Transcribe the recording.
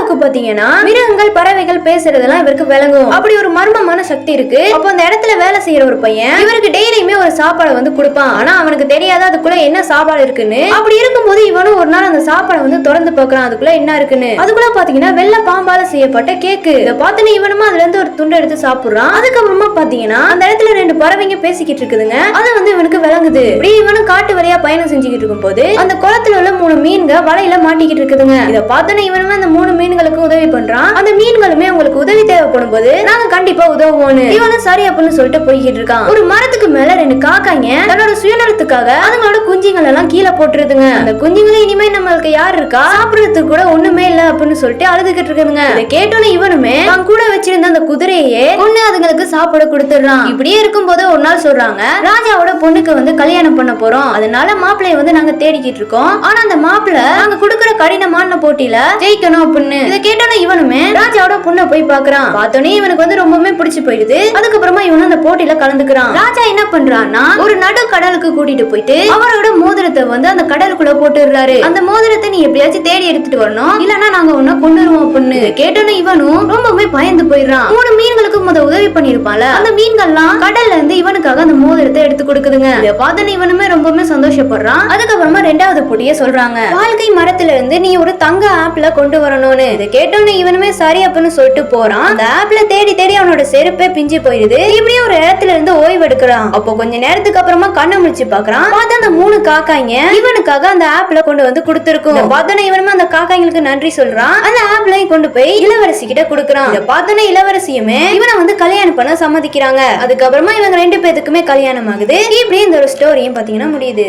ராஜாவுக்கு பாத்தீங்கன்னா மிருகங்கள் பறவைகள் பேசுறதெல்லாம் இவருக்கு விளங்கும். அப்படி ஒரு மர்மமான சக்தி இருக்கு. அப்போ அந்த இடத்துல வேலை செய்யற ஒரு பையன் இவருக்கு டெய்லியுமே ஒரு சாப்பாடு வந்து கொடுப்பான். ஆனா அவனுக்கு தெரியாத அதுக்குள்ள என்ன சாப்பாடு இருக்குன்னு. அப்படி இருக்கும்போது இவனும் ஒரு நாள் அந்த சாப்பாடை வந்து திறந்து பார்க்கறான், அதுக்குள்ள என்ன இருக்குன்னு. அதுக்குள்ள பாத்தீங்கன்னா வெள்ளை பாம்பால செய்யப்பட்ட கேக்கு. இத பார்த்து இவனும் அதுல இருந்து ஒரு துண்டை எடுத்து சாப்பிடுறான். அதுக்கப்புறமா பாத்தீங்கன்னா அந்த இடத்துல 2 பறவைங்க பேசிக்கிட்டு இருக்குதுங்க. அது வந்து இவனுக்கு விளங்குது. இப்படி இவனும் காட்டு வழியா பயணம் செஞ்சுக்கிட்டு இருக்கும் போது அந்த குளத்துல உள்ள 3 மீன்கள் வலையில மாட்டிக்கிட்டு இருக்குதுங்க. இத பார்த்தோன்னே இவனும் அந்த 3 மீன்களுக்கு உதவி பண்றான். அந்த மீன்களுமே உங்களுக்கு உதவி தேவைப்படும் போது நாங்க கண்டிப்பா உதவுவோம்னு இவனும் சரி அப்படின்னு சொல்லிட்டு போய்கிட்டு இருக்கான். ஒரு மரத்துக்கு மேல 2 காக்காய்ங்க தன்னோட சுயநலத்துக்காக அதுங்களோட குஞ்சுகள் எல்லாம் கீழே போட்டுருதுங்க. அந்த குஞ்சுங்களை இனிமே நம்மளுக்கு யார் இருக்கா, சாப்பிடுறதுக்கு கூட ஒண்ணுமே இல்ல அப்படின்னு சொல்லிட்டு அழுதுகிட்டு இருக்குதுங்க. இதை கேட்டோன்னு இவனுமே தான் கூட வச்சிருந்த அந்த குதிரையே ஒண்ணு அதுங்களுக்கு சாப்பிட கொடுத்துடுறான். இப்படியே இருக்கும் போது ஒரு நாள் சொல்றாங்க, ராஜாவோட பொண்ணுக்கு வந்து கல்யாணம் பண்ண போறோம், அதனால மாப்பிள்ளைய வந்து நாங்க தேடிக்கிட்டு இருக்கோம். ஆனா அந்த மாப்பிள்ளை நாங்க கொடுக்கிற கடினமான போட்டியில ஜெயிக்கணும் அப்படின்னு. இதை கேட்டோன்னு இவனுமே ராஜாவோட பொண்ணை போய் பாக்குறான். பார்த்தோன்னே இவனுக்கு வந்து ரொம்பவே பிடிச்சு போயிடுது. அதுக்கப்புறமா இவனும் அந்த போட்டியில கலந்துக்கிறான். ராஜா என்ன பண்றான்னா ஒரு நடு கடலுக்கு கூட்டிட்டு போயிட்டு அவரோட மோதிரத்தை வந்து அந்த கடலுக்குள்ள போட்டுடுறாரு. அந்த மோதிரத்தை நீ எப்படியாச்சும் தேடி எடுத்துட்டு வரணும், இல்லன்னா நாங்க உன்ன கொண்டுருவோம் அப்படின்னு. கேட்டோன்னு இவனும் ரொம்பவே பயந்து போயிடுறான். 3 மீன்களுக்கு உதவி பண்ணிருப்பான்ல, அந்த மீன்கள்லாம் கடல்ல இருந்து இவனுக்காக அந்த மோதிரத்தை எடுத்து கொடுக்குதுங்க. இதை பார்த்து இவனுமே ரொம்பவே சந்தோஷப்படுறான். அதுக்கப்புறமா 2வது போட்டியை சொல்றாங்க, வாழ்க்கை மரத்துல இருந்து நீ ஒரு தங்க ஆப்ல கொண்டு வரணும்னு. இதை கேட்டோன்னு இவனுமே சரி அப்படின்னு சொல்லிட்டு போறான். அந்த ஆப்ல தேடி தேடி அவனோட செருப்பே பிஞ்சு போயிடுது. இப்படியே ஒரு இடத்துல இருந்து ஓய்வு எடுக்கிறான். அப்போ கொஞ்ச நேரத்துக்கு அப்புறமா கண்ணை முடிச்சு பாக்குறான். பார்த்து அந்த 3 காக்காய்ங்க இவனுக்காக அந்த ஆப்ல கொண்டு வந்து கொடுத்துருக்கும். பார்த்தோன்னே இவனுமே அந்த காக்காய்களுக்கு நன்றி சொல்றான். அந்த ஆப்லையும் கொண்டு போய் இளவரசி கிட்ட கொடுக்குறான். இதை பார்த்தோன்னே இளவரசியுமே இவனை வந்து கல்யாணம் பண்ண சம்மதிக்கிறாங்க. அதுக்கப்புறமா இவங்க 2 பேத்துக்குமே கல்யாணம் ஆகுது. இப்படி இந்த ஒரு ஸ்டோரியும் பாத்தீங்கன்னா முடியுது.